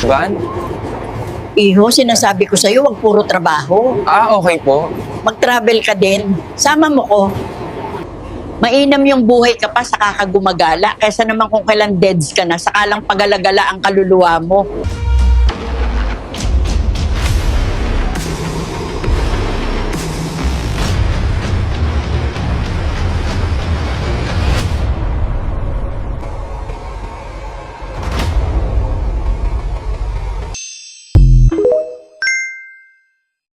Van? Iho, sinasabi ko sa'yo, wag puro trabaho. Okay po. Mag-travel ka din. Sama mo ko. Mainam yung buhay ka pa sa kakagumagala kaysa naman kung kailan deads ka na, saka lang pagalagala ang kaluluwa mo.